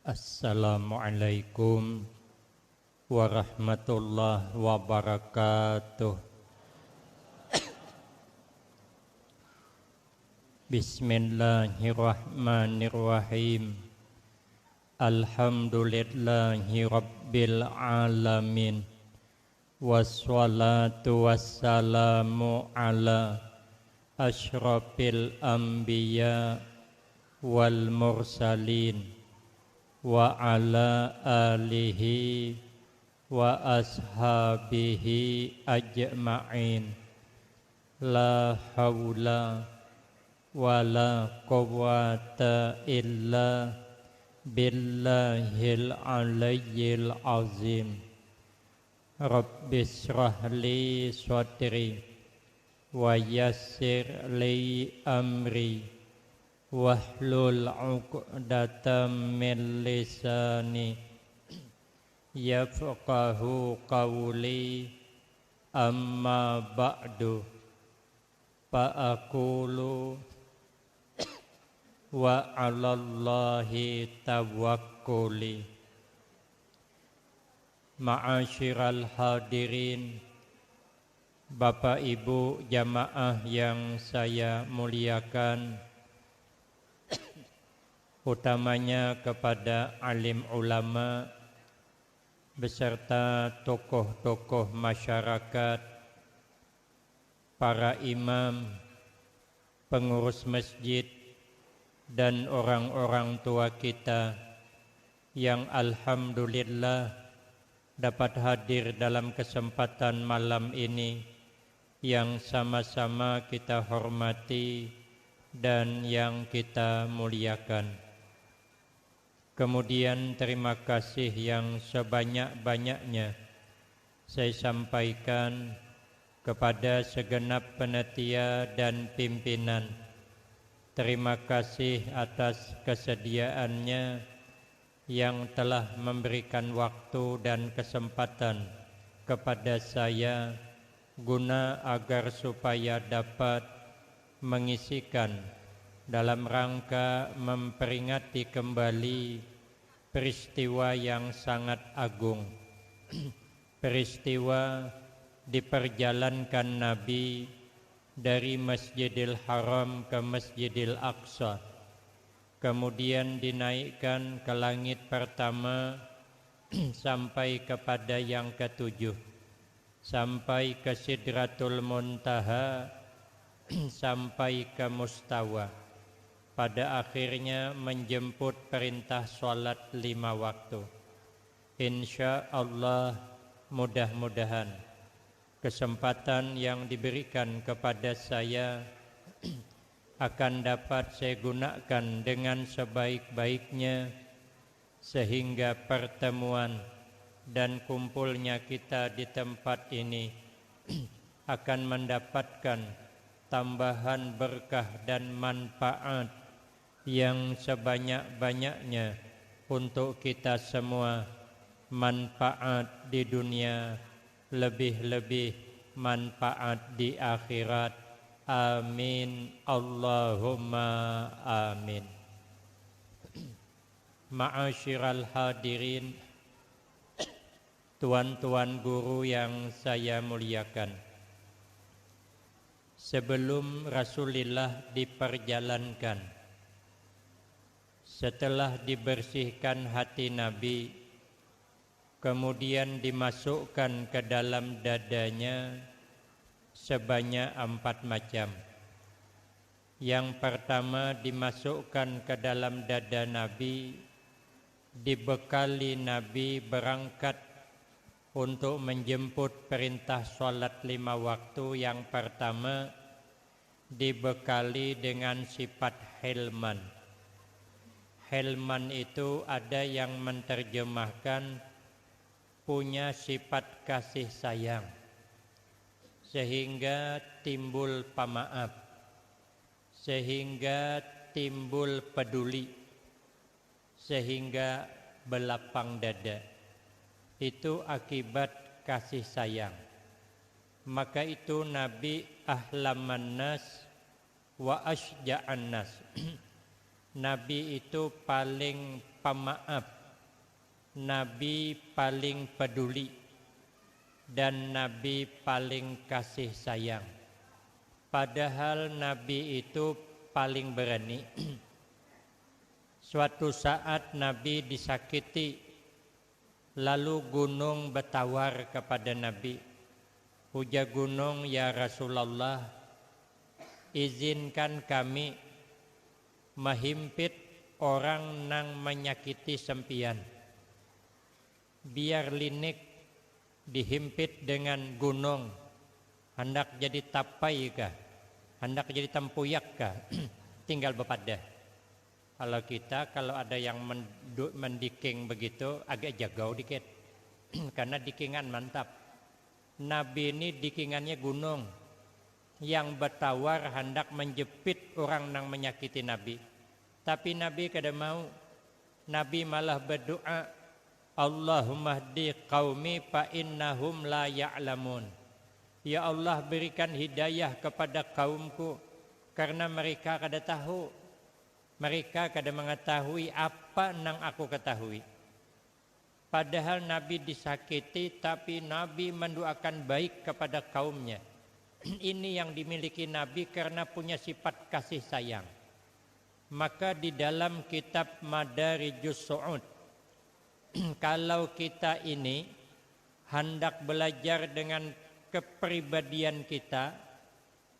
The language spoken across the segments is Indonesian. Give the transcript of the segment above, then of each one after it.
Assalamualaikum warahmatullahi wabarakatuh. Bismillahirrahmanirrahim. Alhamdulillahi rabbil alamin. Wassalatu wassalamu ala asyrafil anbiya wal mursalin wa ala alihi wa ashabihi ajma'in. La hawla wa la quwwata illa billahil aliyyil azim. Rabbis shrahli sadri wa yassir li amri wahlul 'uqdatam min lisani yafqahu qawli. Amma ba'du, fa'aqulu wa 'alallahi tawakkuli. Ma'asyiral hadirin, Bapak Ibu jamaah yang saya muliakan, utamanya kepada alim ulama beserta tokoh-tokoh masyarakat, para imam, pengurus masjid, dan orang-orang tua kita yang alhamdulillah dapat hadir dalam kesempatan malam ini yang sama-sama kita hormati dan yang kita muliakan. Kemudian terima kasih yang sebanyak-banyaknya saya sampaikan kepada segenap panitia dan pimpinan. Terima kasih atas kesediaannya yang telah memberikan waktu dan kesempatan kepada saya guna agar supaya dapat mengisikan dalam rangka memperingati kembali peristiwa yang sangat agung, peristiwa diperjalankan Nabi dari Masjidil Haram ke Masjidil Aqsa, kemudian dinaikkan ke langit pertama sampai kepada yang ketujuh, sampai ke Sidratul Muntaha, sampai ke Mustawa. Pada akhirnya menjemput perintah sholat 5 waktu. Insya Allah mudah-mudahan kesempatan yang diberikan kepada saya akan dapat saya gunakan dengan sebaik-baiknya, sehingga pertemuan dan kumpulnya kita di tempat ini akan mendapatkan tambahan berkah dan manfaat yang sebanyak-banyaknya untuk kita semua, manfaat di dunia, lebih-lebih manfaat di akhirat. Amin Allahumma amin. Ma'asyiral hadirin, tuan-tuan guru yang saya muliakan, sebelum Rasulullah diperjalankan, setelah dibersihkan hati Nabi, kemudian dimasukkan ke dalam dadanya sebanyak 4 macam. Yang pertama dimasukkan ke dalam dada Nabi, dibekali Nabi berangkat untuk menjemput perintah sholat 5 waktu. Yang pertama dibekali dengan sifat hilman. Hilman itu ada yang menerjemahkan punya sifat kasih sayang, sehingga timbul pemaaf, sehingga timbul peduli, sehingga belapang dada. Itu akibat kasih sayang. Maka itu Nabi ahlaman nas wa asyja'an nas. Nabi itu paling pemaaf Nabi paling peduli dan Nabi paling kasih sayang. Padahal Nabi itu paling berani. Suatu saat Nabi disakiti, lalu gunung bertawar kepada Nabi. Ujar gunung, ya Rasulullah, izinkan kami menghimpit orang nang menyakiti sempian. Biar linik dihimpit dengan gunung, hendak jadi tapai kah, hendak jadi tempuyak kah, tinggal bepadah. Kalau ada yang mendiking begitu agak jagau dikit karena dikingan mantap. Nabi ini dikingannya gunung yang bertawar hendak menjepit orang yang menyakiti Nabi. Tapi Nabi kada mau. Nabi malah berdoa, Allahumma hdi qaumi fa innahum la ya'lamun. Ya Allah, berikan hidayah kepada kaumku karena mereka kada tahu. Mereka kada mengetahui apa yang aku ketahui. Padahal Nabi disakiti, tapi Nabi mendoakan baik kepada kaumnya. Ini yang dimiliki Nabi karena punya sifat kasih sayang. Maka di dalam kitab Madarijus Su'ud, kalau kita ini hendak belajar dengan kepribadian kita,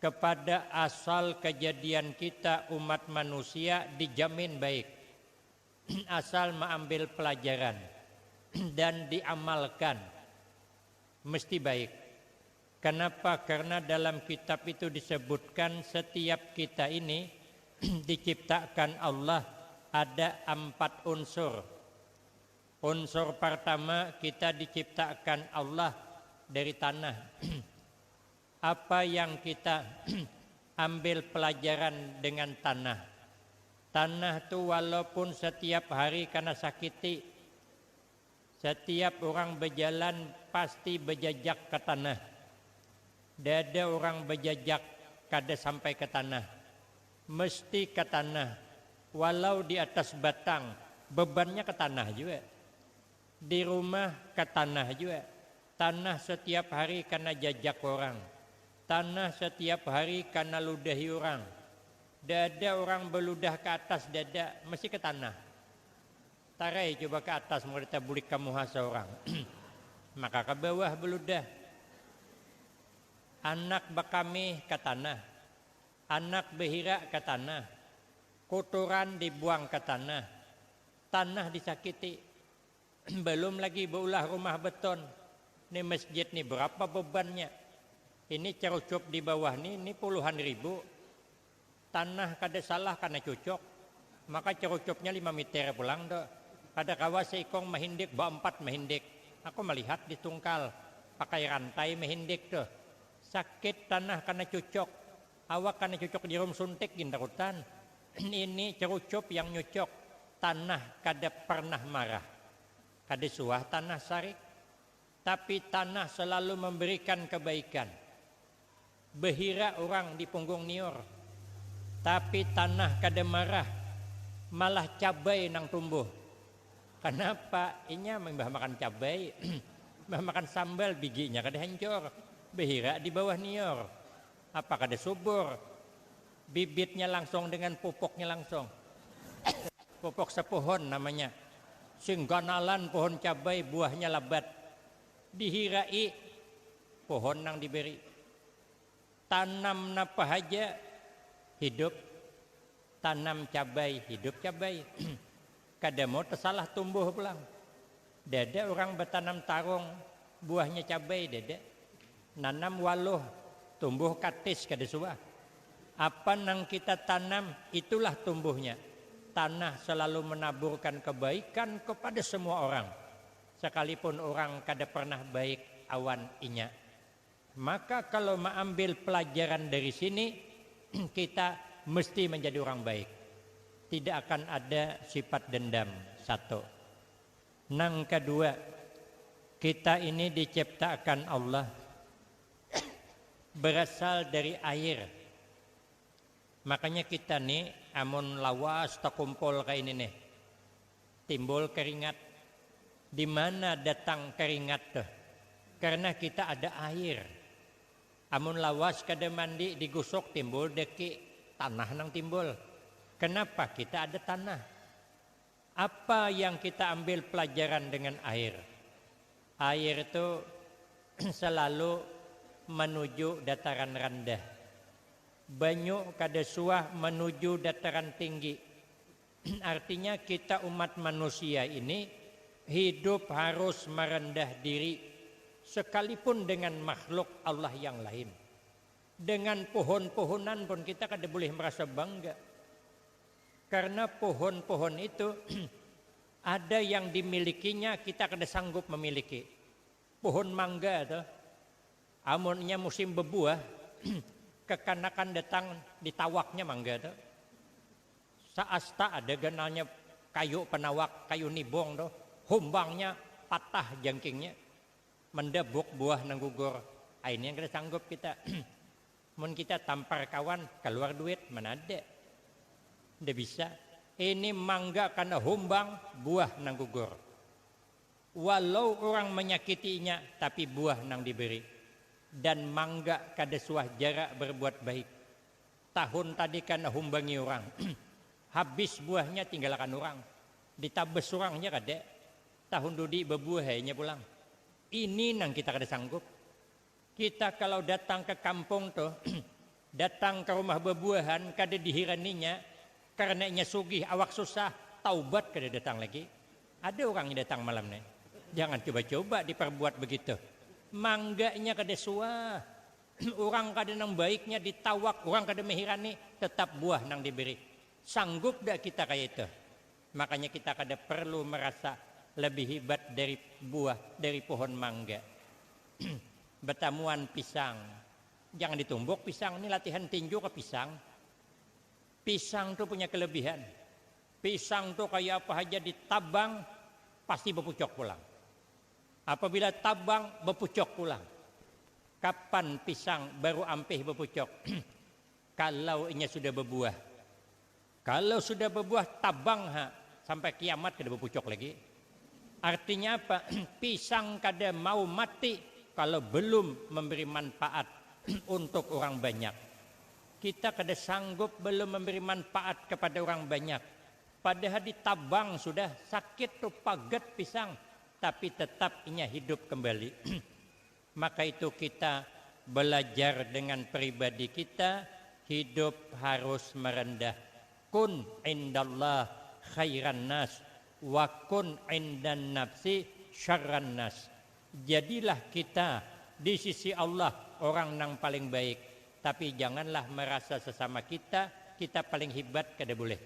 kepada asal kejadian kita umat manusia dijamin baik. Asal mengambil pelajaran dan diamalkan mesti baik. Kenapa? Karena dalam kitab itu disebutkan setiap kita ini diciptakan Allah ada 4 unsur. Unsur pertama, kita diciptakan Allah dari tanah. Apa yang kita ambil pelajaran dengan tanah. Tanah itu walaupun setiap hari karena sakiti, setiap orang berjalan pasti berjejak ke tanah. Tidak ada orang berjejak kada sampai ke tanah. Mesti ke tanah. Walau di atas batang, bebannya ke tanah juga. Di rumah ke tanah juga. Tanah setiap hari karena jejak orang. Tanah setiap hari karena ludahi orang. Dada orang beludah ke atas dada, mesti ke tanah. Tarai coba ke atas, mau kita bulik kamu hasa orang. Maka ke bawah beludah. Anak bekami ke tanah. Anak behira ke tanah. Kotoran dibuang ke tanah. Tanah disakiti. Belum lagi beulah rumah beton. Ini masjid nih berapa bebannya? Ini cerucup di bawah ini puluhan ribu. Tanah kada salah karena cucuk. Maka cerucupnya 5 meter pulang do. Kada kawa seikong mahindik, 4 mahindik. Aku melihat di tungkal pakai rantai mahindik tuh. Sakit tanah karena cucuk. Awak karena cucuk di rum suntik gindarutan. Ini cerucup yang nyucuk. Tanah kada pernah marah. Kada suah tanah sarik. Tapi tanah selalu memberikan kebaikan. Behira orang di punggung nior, tapi tanah kada marah, malah cabai nang tumbuh. Kenapa? Inya membah makan cabai, membah makan sambal, bijinya kada hancur. Behira di bawah nior, apa kada subur, bibitnya langsung dengan pupuknya langsung. Pupuk sepohon namanya, singganalan pohon cabai buahnya lebat, dihirai pohon nang diberi. Tanam napa haja hidup, tanam cabai hidup cabai. Kada mau tersalah tumbuh pulang. Dada orang bertanam tarung buahnya cabai dada. Nanam waluh tumbuh katis kada suah. Apa nang kita tanam itulah tumbuhnya. Tanah selalu menaburkan kebaikan kepada semua orang. Sekalipun orang kada pernah baik awan inya. Maka kalau mengambil pelajaran dari sini, kita mesti menjadi orang baik. Tidak akan ada sifat dendam. 1. Nang kedua, kita ini diciptakan Allah berasal dari air. Makanya kita nih amun lawas tak kumpul kayak ini nih, timbul keringat. Di mana datang keringat tuh? Karena kita ada air. Amun lawas kada mandi digusok timbul deki tanah nang timbul. Kenapa kita ada tanah? Apa yang kita ambil pelajaran dengan air? Air itu selalu menuju dataran rendah. Banyu kada suah menuju dataran tinggi. Artinya kita umat manusia ini hidup harus merendah diri sekalipun dengan makhluk Allah yang lain. Dengan pohon-pohonan pun kita kada boleh merasa bangga. Karena pohon-pohon itu ada yang dimilikinya kita kada sanggup memiliki. Pohon mangga itu amunnya musim berbuah kekanakan datang ditawaknya mangga itu. Saasta ada ganalnya kayu penawak, kayu nibong tuh. Humbangnya patah jangkingnya, mendebuk buah nang gugur. Ini yang kita sanggup kita. Mun kita tampar kawan keluar duit mana ada? Ndak bisa. Ini mangga karena humbang buah nang gugur. Walau orang menyakitinya tapi buah nang diberi. Dan mangga kada suah jarak berbuat baik. Tahun tadi karena humbangi orang. Habis buahnya tinggalkan orang. Ditabes orangnya kada. Tahun dudi berbuahnya pulang. Ini nang kita kada sanggup. Kita kalau datang ke kampung tuh, datang ke rumah berbuahan kada dihiraninya karena nya sugih awak susah, taubat kada datang lagi. Ada orang yang datang malam nih. Jangan coba-coba diperbuat begitu. Mangganya kada suah. Orang kada nang baiknya ditawak, orang kada mehirani, tetap buah nang diberi. Sanggup dak kita kayak itu? Makanya kita kada perlu merasa lebih hebat dari buah, dari pohon mangga. Betamuan pisang. Jangan ditumbuk pisang, ini latihan tinju ke pisang. Pisang tuh punya kelebihan. Pisang tuh kayak apa aja ditabang, pasti berpucuk pulang. Apabila tabang, berpucuk pulang. Kapan pisang baru ampih berpucuk? Kalau inya sudah berbuah. Kalau sudah berbuah, tabang sampai kiamat kada berpucuk lagi. Artinya apa? Pisang kada mau mati kalau belum memberi manfaat untuk orang banyak. Kita kada sanggup belum memberi manfaat kepada orang banyak. Padahal ditabang sudah sakit tuh pagat pisang, tapi tetap inya hidup kembali. Maka itu kita belajar dengan pribadi kita, hidup harus merendah. Kun indallah khairan nas wa kun indan nafsi syarran nas. Jadilah kita di sisi Allah orang yang paling baik, tapi janganlah merasa sesama kita paling hebat, kada boleh.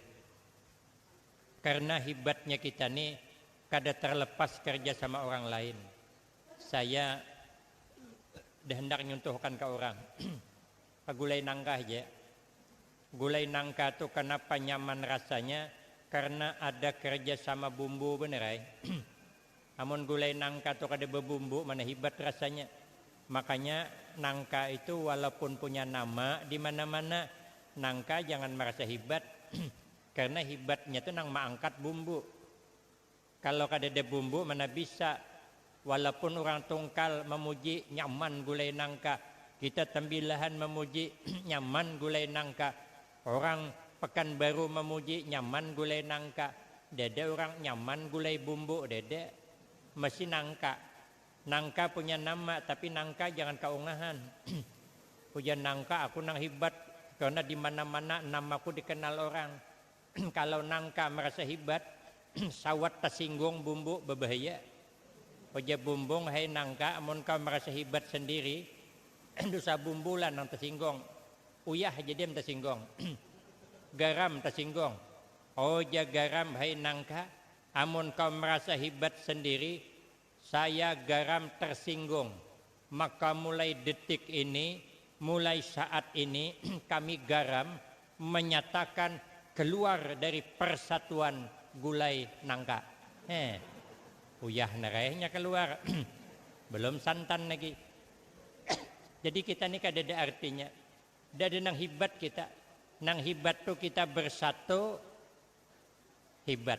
Karena hebatnya kita nih kada terlepas kerja sama orang lain. Saya hendak nyuntuhkan ke orang. Gulai nangka aja. Gulai nangka itu kenapa nyaman rasanya? Karena ada kerja sama bumbu bener ay. Amun gulai nangka itu kada berbumbu mana hebat rasanya. Makanya nangka itu walaupun punya nama di mana-mana, nangka jangan merasa hebat. Karena hebatnya itu nang mengangkat bumbu. Kalau kada ada bumbu mana bisa. Walaupun orang tungkal memuji nyaman gulai nangka, kita tembilahan memuji nyaman gulai nangka. Orang Pekanbaru memuji nyaman gulai nangka. Dede orang nyaman gulai bumbu, dede mesti nangka. Nangka punya nama, tapi nangka jangan kaungahan. Punya nangka aku nang hebat karena di mana-mana namaku dikenal orang. Kalau nangka merasa hebat, sawat tersinggung bumbu berbahaya. Oja bumbung hai nangka, amun kau merasa hebat sendiri, dosa bumbulan nang tersinggung. Uyah aja dia tersinggung. Garam tersinggung. Oja garam hai nangka, amun kau merasa hebat sendiri, saya garam tersinggung. Maka mulai detik ini, mulai saat ini kami garam menyatakan keluar dari persatuan gulai nangka. Uyah narehnya keluar. Belum santan lagi. Jadi kita ini kada ada artinya. Ada nang hebat kita. Nang hebat tuh kita bersatu hebat.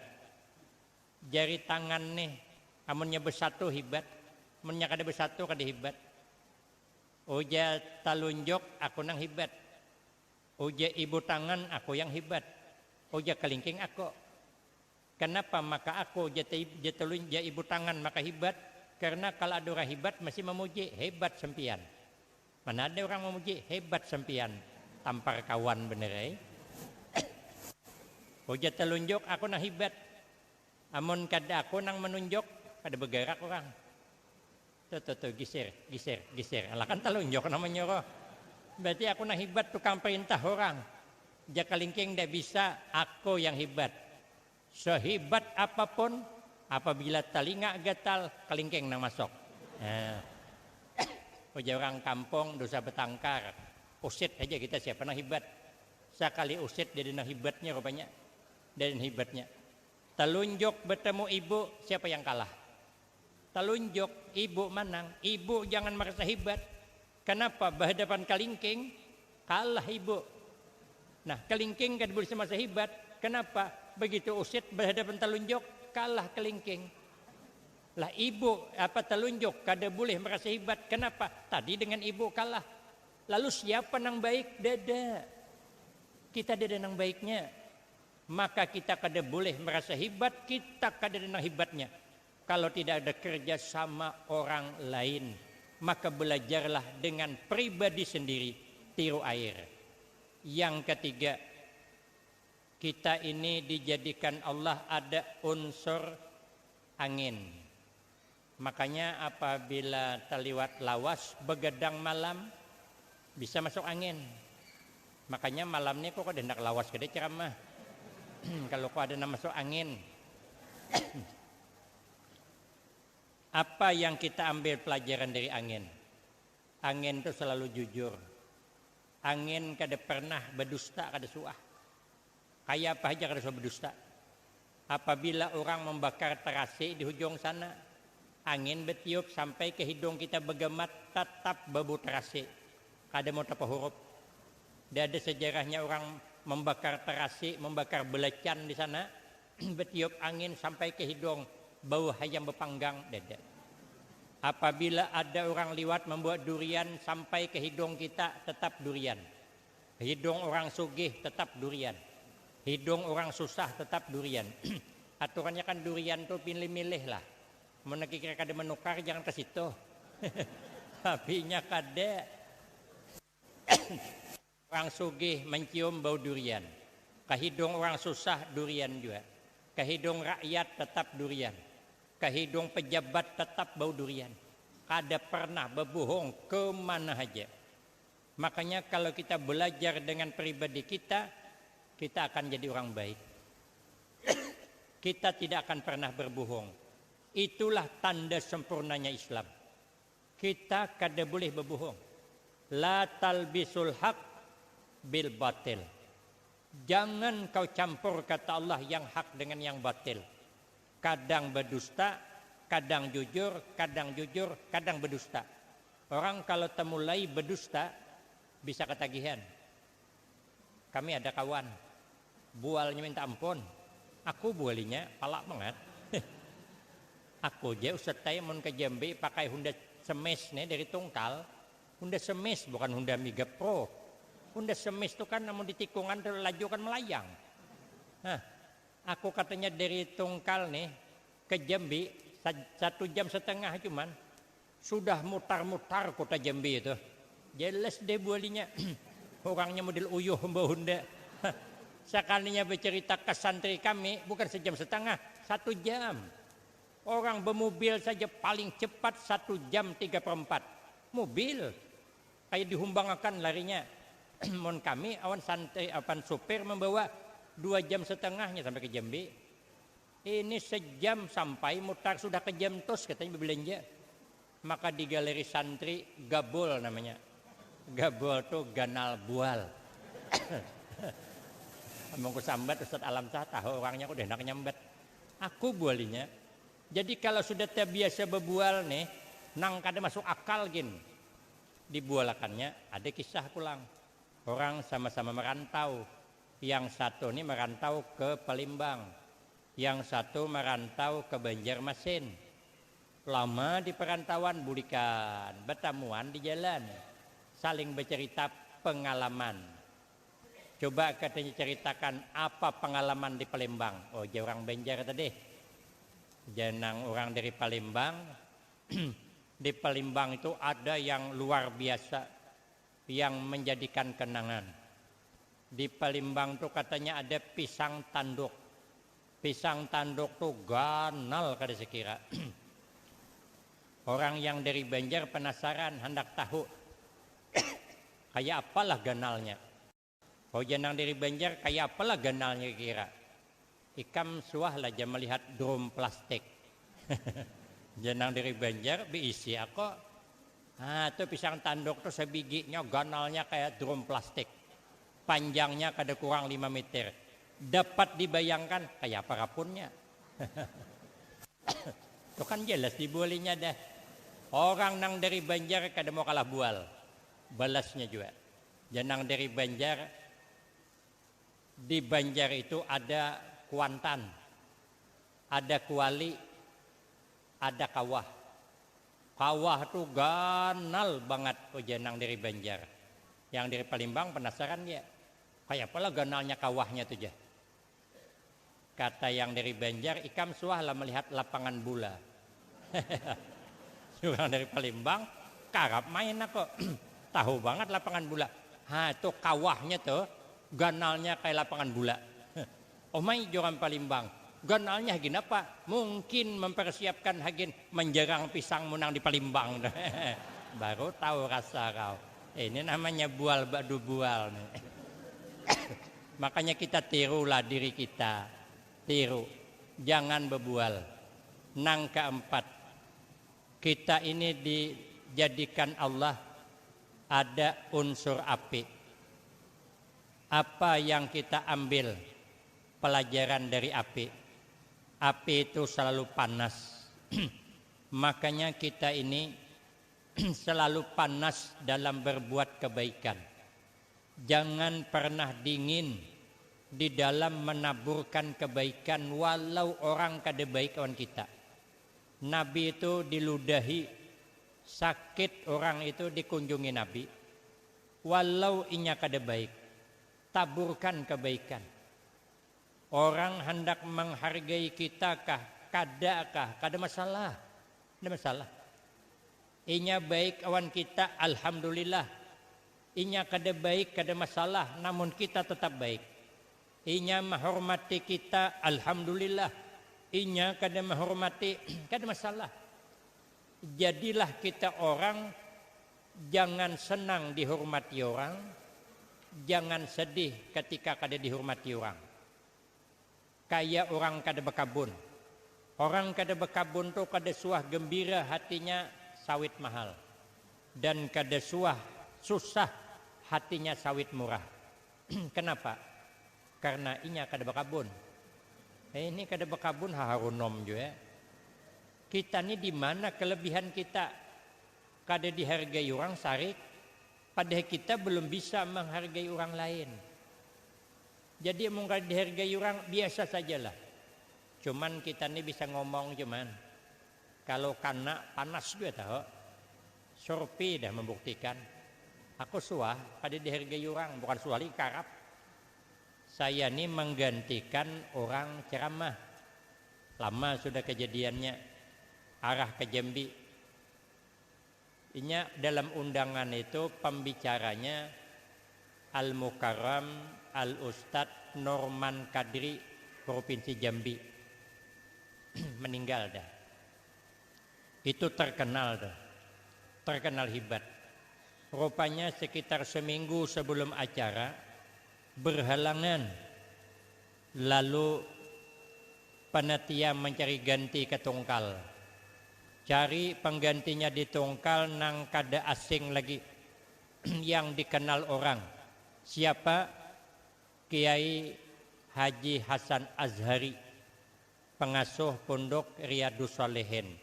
Jari tangan nih Amunnya bersatu hebat, amunnya kada bersatu kada hebat. Uja talunjuk aku nang hebat. Uja ibu tangan aku yang hebat. Uja kelingking aku. Kenapa maka aku talunjuk ibu tangan maka hebat? Karena kalau ada orang hebat masih memuji hebat sempian. Mana ada orang memuji hebat sempian. Tampar kawan bener. Uja telunjuk aku nang hebat. Amun kada aku nang menunjuk kada bergerak orang. Tuh, geser. Alah kan telunjuk namanya roh. Berarti aku nang hebat tukang perintah orang. Jaka lingking tidak bisa, aku yang hebat. Sehebat apapun, apabila telinga gatal, kelingking nang masuk. Ujar orang kampung dosa betangkar. Usit aja kita siapa nang hebat. Sekali usit dia nang hebatnya rupanya. Dan hebatnya. Telunjuk bertemu ibu, siapa yang kalah? Telunjuk ibu menang, ibu jangan merasa hebat. Kenapa? Berhadapan kelingking kalah ibu. Nah, kelingking kan boleh merasa hebat. Kenapa? Begitu usit berhadapan telunjuk kalah kelingking. Lah ibu telunjuk kada boleh merasa hebat. Kenapa? Tadi dengan ibu kalah. Lalu siapa nang baik? Dada. Kita dada nang baiknya. Maka kita kada boleh merasa hebat, kita kada nang hebatnya. Kalau tidak ada kerja sama orang lain, maka belajarlah dengan pribadi sendiri, tiru air. Yang ketiga, kita ini dijadikan Allah ada unsur angin. Makanya apabila terliwat lawas, begadang malam, bisa masuk angin. Makanya malam ini kok ada hendak lawas kada ceramah. Kalau kok ada masuk angin. Apa yang kita ambil pelajaran dari angin? Angin itu selalu jujur. Angin kada pernah berdusta, kada suah. Kayak apa aja kada suah berdusta. Apabila orang membakar terasi di ujung sana, angin bertiup sampai ke hidung kita bergemat, tetap berbau terasi. Kada mau tapa huruf. Dia ada sejarahnya orang membakar terasi, membakar belacan di sana, bertiup angin sampai ke hidung, bau hayam berpanggang dada. Apabila ada orang liwat membuat durian sampai ke hidung kita, tetap durian. Hidung orang sugih tetap durian. Hidung orang susah tetap durian. Aturannya kan durian tuh pilih-milih lah. Mau kira kada menukar jangan ke situ. Tapinya kada. Orang sugih mencium bau durian. Ke hidung orang susah durian juga. Ke hidung rakyat tetap durian. Ke hidung pejabat tetap bau durian. Kada pernah berbohong kemana aja. Makanya kalau kita belajar dengan pribadi kita akan jadi orang baik. Kita tidak akan pernah berbohong. Itulah tanda sempurnanya Islam. Kita kada boleh berbohong. La talbisul haq bil batil. Jangan kau campur kata Allah yang hak dengan yang batil. Kadang berdusta, kadang jujur, kadang berdusta. Orang kalau temulai berdusta bisa ketagihan. Kami ada kawan, bualnya minta ampun. Aku bualinya palak banget. Aku aja Ustaz saya mau ke Jambi pakai Honda Semes nih dari Tungkal. Honda Semes bukan Honda Mega Pro. Honda Semes itu kan namun di tikungan laju kan melayang. Nah, aku katanya dari Tungkal nih ke Jambi 1,5 jam cuman sudah mutar-mutar kota Jambi itu. Jelas deh bualinya. Orangnya model uyuh mbak Honda. Sekalinya bercerita ke santri kami bukan 1,5 jam, 1 jam. Orang bermobil saja paling cepat 1 jam 3/4. Mobil kayak dihumbangakan larinya. Mon kami awan santri apan supir membawa 2,5 jam sampai ke Jambi. Ini 1 jam sampai mutar sudah ke jam tos katanya berbelanja. Maka di galeri santri gabol namanya. Gabol tuh ganal bual. Mongko sambat Ustaz Alam Sah tahu orangnya udah enak nyambat. Aku bualinya. Jadi kalau sudah terbiasa berbual nih, nang kada masuk akal gin. Dibualakannya ada kisah pulang. Orang sama-sama merantau. Yang satu nih merantau ke Palembang. Yang satu merantau ke Banjarmasin. Lama di perantauan bulikan, bertemuan di jalan, saling bercerita pengalaman. Coba katanya ceritakan apa pengalaman di Palembang. Oh, dia orang Banjar tadi. Janang orang dari Palembang. Di Palembang itu ada yang luar biasa yang menjadikan kenangan. Di Palembang tuh katanya ada pisang tanduk. Pisang tanduk tuh ganal kada sekira. Orang yang dari Banjar penasaran, hendak tahu kayak apalah ganalnya. Oh, jenang dari Banjar kayak apalah ganalnya kira. Ikam suah lah aja melihat drum plastik. Jenang dari Banjar diisi aku. Itu pisang tanduk tuh sebiginya ganalnya kayak drum plastik. Panjangnya kada kurang 5 meter. Dapat dibayangkan kayak apa rapunnya. Itu kan jelas dibualinya dah. Orang nang dari Banjar kada mau kalah bual. Balasnya juga. Jenang dari Banjar, di Banjar itu ada Kuantan, ada Kuali, ada Kawah. Kawah tuh ganal banget jenang dari Banjar. Yang dari Palembang penasaran ya, kayak apalah ganalnya kawahnya tuh ya. Kata yang dari Banjar, ikam suah lah melihat lapangan bola. Orang dari Palembang, karap main aku. Tahu banget lapangan bola. Itu kawahnya tuh, ganalnya kayak lapangan bola. Oh mai orang Palembang, ganalnya hagin apa? Mungkin mempersiapkan hagin menjerang pisang menang di Palembang. Baru tahu rasa kau. Ini namanya bual badu bual. Makanya kita tirulah diri kita. Tiru, jangan bebual. Nang keempat, kita ini dijadikan Allah ada unsur api. Apa yang kita ambil pelajaran dari api? Api itu selalu panas. Makanya kita ini selalu panas dalam berbuat kebaikan. Jangan pernah dingin di dalam menaburkan kebaikan walau orang kada baik kawan kita. Nabi itu diludahi, sakit orang itu dikunjungi Nabi. Walau inya kada baik, taburkan kebaikan. Orang hendak menghargai kita kah, kada masalah. Kada masalah. Inya baik kawan kita, alhamdulillah. Inya kada baik, kada masalah, namun kita tetap baik. Inya menghormati kita, alhamdulillah. Inya kada menghormati, kada masalah. Jadilah kita orang, jangan senang dihormati orang, jangan sedih ketika kada dihormati orang. Kayak orang kada bekabun. Orang kada bekabun tuh kada suah gembira hatinya sawit mahal. Dan kada suah susah hatinya sawit murah. Kenapa? Karena inya kada bekabun. Ini kada bekabun haharunom juga. Kita ini di mana kelebihan kita? Kada dihargai orang sarik, padahal kita belum bisa menghargai orang lain. Jadi mungkin dihargai orang biasa sajalah. Cuman kita ini bisa ngomong cuman. Kalau kena panas juga tahu. Surpi dah membuktikan. Aku suah pada dihargai orang, bukan suah lagi karap. Saya ini menggantikan orang ceramah. Lama sudah kejadiannya. Arah ke Jambi. Inya dalam undangan itu pembicaranya Al-Mukarram Al-Ustadz Norman Kadri Provinsi Jambi. Meninggal dah. Itu terkenal dah. Terkenal hebat. Rupanya sekitar seminggu sebelum acara berhalangan. Lalu panitia mencari ganti ke Tungkal. Cari penggantinya di Tungkal nang kada asing lagi yang dikenal orang. Siapa? Kiai Haji Hasan Azhari, pengasuh Pondok Riyadus Shalihin.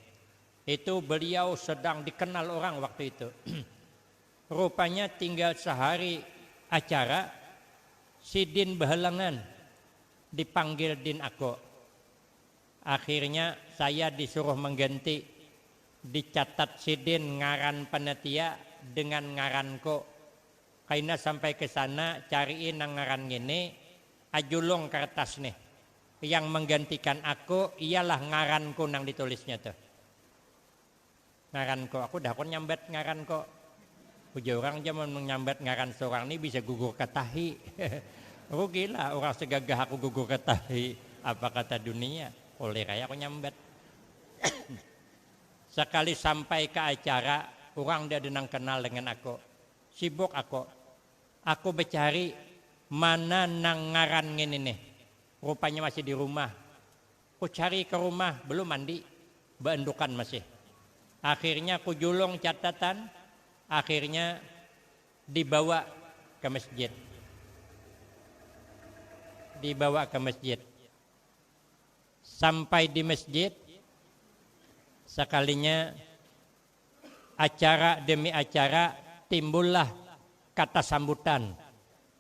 Itu beliau sedang dikenal orang waktu itu. Rupanya tinggal sehari acara, si Din berhalangan, dipanggil Din aku. Akhirnya saya disuruh mengganti. dicatat sidin ngaran panitia dengan ngaran ko. Kaina sampai ke sana cariin nang ngaran gini, ajulung kertas nih. Yang menggantikan aku ialah ngaranku nang ditulisnya tuh. Ngaran ko, aku dah kon nyambat ngaran ko. Puja orang zaman menyambat ngaran seorang ini bisa gugur katahi. Aku gila, orang segagah aku gugur katahi. Apa kata dunia? Oleh raya aku nyambat. Sekali sampai ke acara, orang dia denang kenal dengan aku. Sibuk aku. Aku bercari mana nang ngaran ini nih. Rupanya masih di rumah. Aku cari ke rumah, belum mandi. Bendukan masih. Akhirnya aku julung catatan. Akhirnya dibawa ke masjid. Dibawa ke masjid. Sampai di masjid, sekalinya acara demi acara timbullah kata sambutan.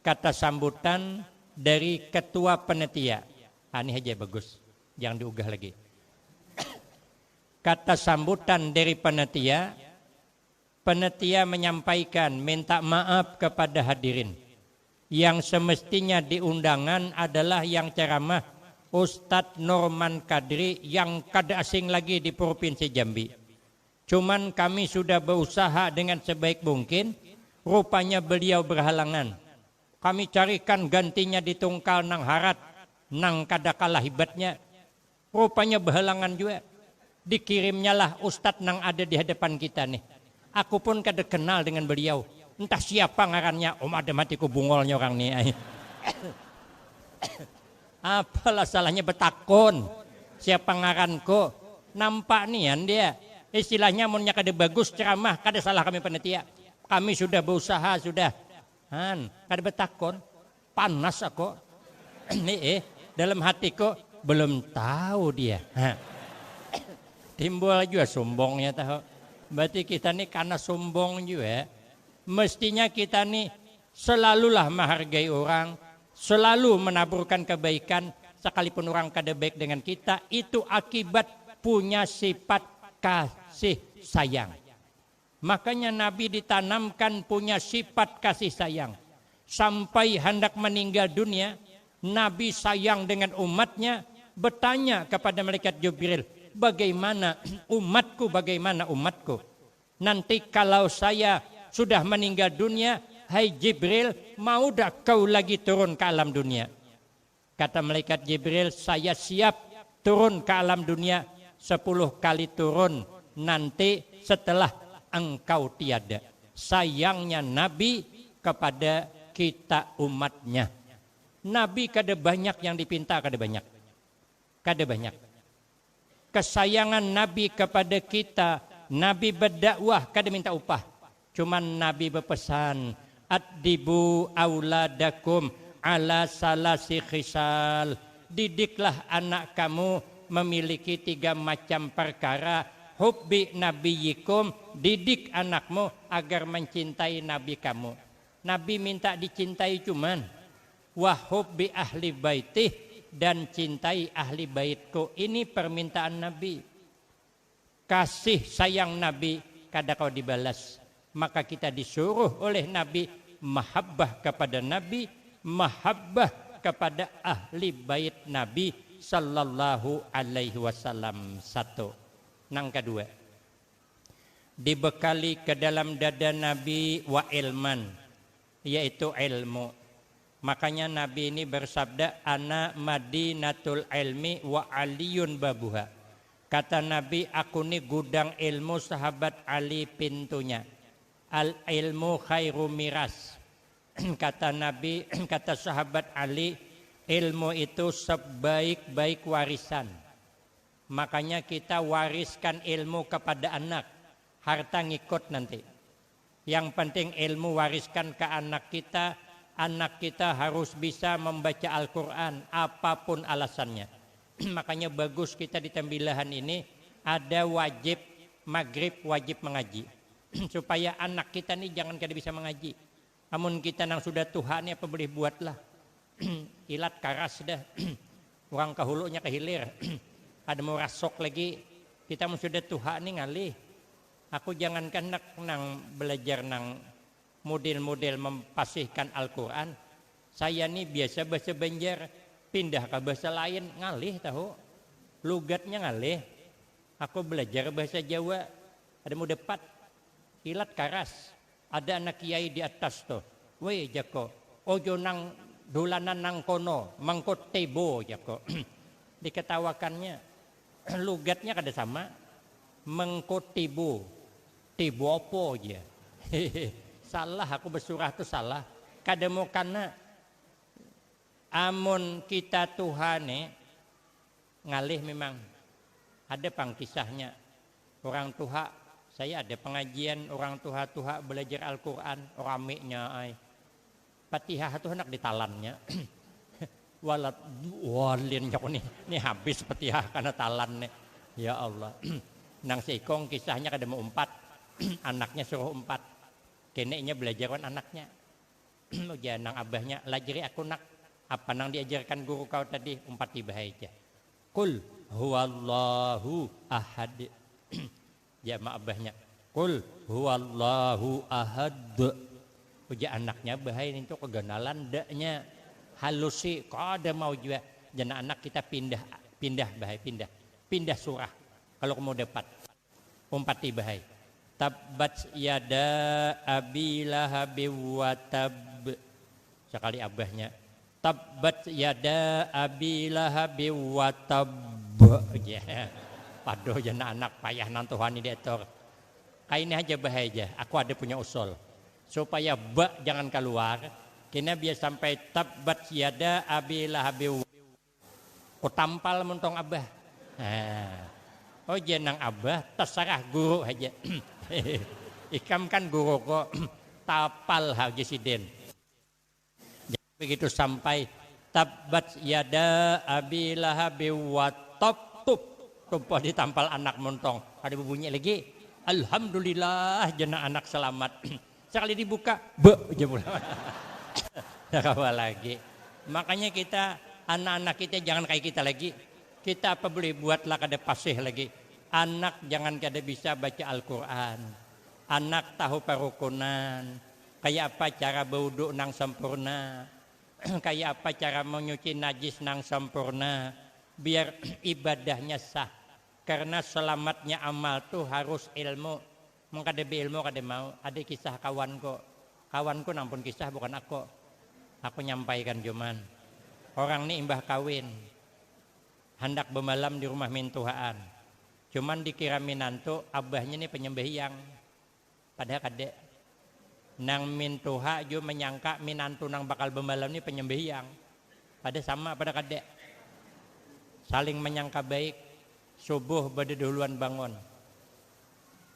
Kata sambutan dari ketua panitia. Ini aja bagus, jangan diugah lagi. Kata sambutan dari panitia. Panitia menyampaikan minta maaf kepada hadirin. Yang semestinya diundangan adalah yang ceramah Ustadz Norman Kadri yang kada asing lagi di Provinsi Jambi. Cuman kami sudah berusaha dengan sebaik mungkin, rupanya beliau berhalangan. Kami carikan gantinya di Tungkal nang harat, nang kada kalah hebatnya. Rupanya berhalangan juga. Dikirimnya lah Ustadz nang ada di hadapan kita nih. Aku pun kada kenal dengan beliau. Entah siapa ngarannya, ada matiku bungolnya orang nih. Apalah salahnya betakon. Siapa ngaranku? Nampak nian dia. Istilahnya munnya kada bagus ceramah, kada salah kami panitia. Kami sudah berusaha, sudah. Kada betakon. Panas aku. Nih dalam hatiku belum tahu dia. Timbul juga sombongnya tahu. Berarti kita nih karena sombong juga, mestinya kita nih selalulah menghargai orang, selalu menaburkan kebaikan, sekalipun orang kada baik dengan kita, itu akibat punya sifat kasih sayang. Makanya Nabi ditanamkan punya sifat kasih sayang. Sampai hendak meninggal dunia, Nabi sayang dengan umatnya, bertanya kepada malaikat Jibril, bagaimana umatku, bagaimana umatku. Nanti kalau saya sudah meninggal dunia, hai Jibril, mau dah kau lagi turun ke alam dunia? Kata malaikat Jibril, saya siap turun ke alam dunia 10 kali turun nanti setelah engkau tiada. Sayangnya Nabi kepada kita umatnya. Nabi kada banyak yang dipinta, kada banyak. Kada banyak. Kesayangan Nabi kepada kita, Nabi berdakwah kada minta upah. Cuman Nabi berpesan, addibu auladakum ala salasi khisal. Didiklah anak kamu memiliki 3 macam perkara. Hubbi nabiyikum, didik anakmu agar mencintai Nabi kamu. Nabi minta dicintai cuman. Wa hubbi ahli baitih, dan cintai ahli baitku. Ini permintaan Nabi. Kasih sayang Nabi kada kau dibalas. Maka kita disuruh oleh Nabi mahabbah kepada Nabi, mahabbah kepada ahli bait Nabi sallallahu alaihi wasallam. Satu. Nang kedua, dibekali ke dalam dada Nabi wa ilman, yaitu ilmu. Makanya Nabi ini bersabda, ana madinatul ilmi wa aliyun babuha. Kata Nabi, aku ini gudang ilmu, sahabat Ali pintunya. Al ilmu khairu miras. Kata Nabi, kata sahabat Ali, ilmu itu sebaik-baik warisan. Makanya kita wariskan ilmu kepada anak. Harta ngikut nanti. Yang penting ilmu wariskan ke anak kita. Anak kita harus bisa membaca Al-Quran apapun alasannya. Makanya bagus kita di tembilahan ini ada wajib maghrib, wajib mengaji. Supaya anak kita nih jangan kada bisa mengaji. Namun kita nang sudah Tuhan apa boleh buatlah. Ilat karas dah. Orang kahulunya kehilir. Ada mau rasok lagi. Kita sudah Tuhan nih ngalih. Aku jangankan nang belajar nang model-model mempasihkan Al-Quran. Saya nih biasa bahasa Banjar, pindah ke bahasa lain ngalih tahu. Lugatnya ngalih. Aku belajar bahasa Jawa, ada mau depat, ilat karas. Ada anak kiai di atas tuh. Weh jako, ojo nang dolanan nang kono, mangkot tebo jako. Diketawakannya, lugatnya kada sama. Mangkot tebo, tebo apa aja. Salah aku bersurah tuh salah. Kada mau kana amun kita Tuhan ngalih memang. Ada pang kisahnya orang tua. Saya ada pengajian orang tua belajar Al-Quran ramenya ay. Fatihah itu hendak ditalannya. Walat walin aku nih habis Fatihah karena talan nih. Ya Allah. Nang seikong kisahnya kada mau umpat. Anaknya suruh umpat. Keneknya belajaran anaknya. Jangan nang abahnya lajari aku nak. Apa nang diajarkan guru kau tadi umpat tiba aja. Kul huwallahu ahad. Ya ma abahnya. Kul huwallahu ahad. Uja anaknya bahaya itu keganalan daknya halusi kada mau juga jana anak kita pindah bahaya pindah surah kalau mau dapat umpat bahaya tabbat yada abilahabi wa tab sekali abahnya tabbat yada abilahabi wa tab ya padoh jana anak payah nantuhan ini detor kaini aja bahaya aku ada punya usul supaya bak jangan keluar kena biar sampai tabbat yada abilahabi ku tampal mentong abah oh jenang abah terserah guru aja ikam kan guru kok tapal haji siden begitu sampai tabbat yada abilahabi wa tab tumpah ditampal anak mentong ada bunyi lagi alhamdulillah jana anak selamat. Sekali dibuka, aja mulai. Apa lagi? Makanya kita, anak-anak kita jangan kayak kita lagi. Kita apa boleh buatlah kada pasih lagi. Anak jangan kada bisa baca Al-Quran. Anak tahu perukunan. Kayak apa cara berwudu nang sempurna. Kayak apa cara menyuci najis nang sempurna. Biar ibadahnya sah. Karena selamatnya amal tuh harus ilmu. Mengkada ilmu kada mau. Ada kisah kawanku nampun kisah bukan aku nyampaikan cuman orang ini imbah kawin hendak bermalam di rumah mintuhaan cuman dikira minantu abahnya ini penyembahyang padahal kada nang mintuha jo menyangka minantu nang bakal bermalam ini penyembahyang pada sama pada kada saling menyangka baik subuh pada duluan bangun.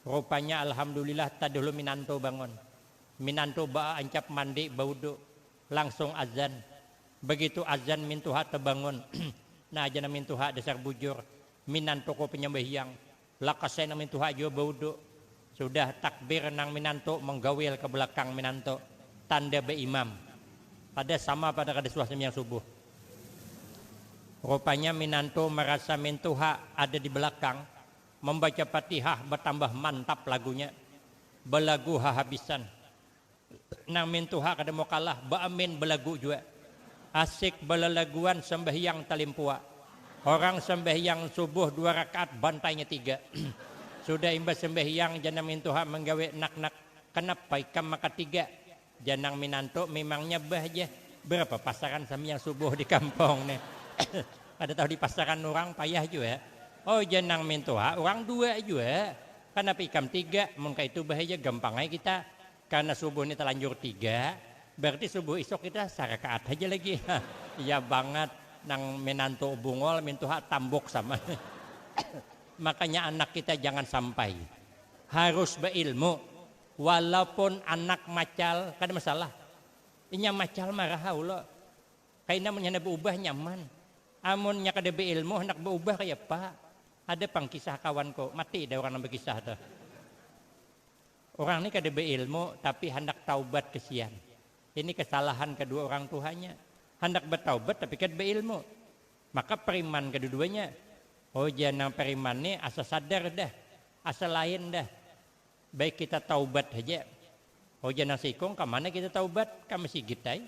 Rupanya alhamdulillah tak dulu minanto bangun. Minanto ba ancap mandi baudu langsung azan. Begitu azan mintuha terbangun. Nah aja mintuha dasar bujur. Minanto ko penyembahyang. Lakasay na mintuha jo baudu. Sudah takbir nang minanto menggawil ke belakang minanto. Tanda be imam. Pada sama pada kada suasana yang subuh. Rupanya minanto merasa mintuha ada di belakang. Membaca Fatihah bertambah mantap lagunya. Belagu habisan. Nang mintuha kada mau kalah. Baamin belagu juga. Asik belalaguan sembahyang talimpua. Orang sembahyang subuh 2 rakaat bantainya 3. Sudah imbas sembahyang janang mintuha menggawe nak-nak. Kenapa ikam maka 3. Janang minanto memangnya bah aja. Berapa pasaran sembahyang subuh di kampung nih. Ada tahu di pasaran orang payah juga. Oh janang mintuha orang 2 juga. Kenapa ikam 3? Mungkin itu bahaya gampang aja kita. Karena subuh ini terlanjur 3. Berarti subuh esok kita sarakaat aja lagi. Iya banget. Nang minanto bungol mintuha tambok sama. Makanya anak kita jangan sampai. Harus berilmu. Walaupun anak macal. Kada masalah. Inya macal marah Allah. Kayaknya menyana berubah nyaman. Amunnya kada berilmu hendak berubah kayak apa? Ada pang kisah kawanku, mati dah orang yang berkisah tuh. Orang ini kada berilmu tapi hendak taubat kesian. Ini kesalahan kedua orang tuanya. Hendak bertaubat tapi kada berilmu. Maka periman kedua-duanya. Oh jangan periman ini asa sadar dah, asa lain dah. baik kita taubat aja. Oh jangan sikong kemana kita taubat? Ke masjid ay.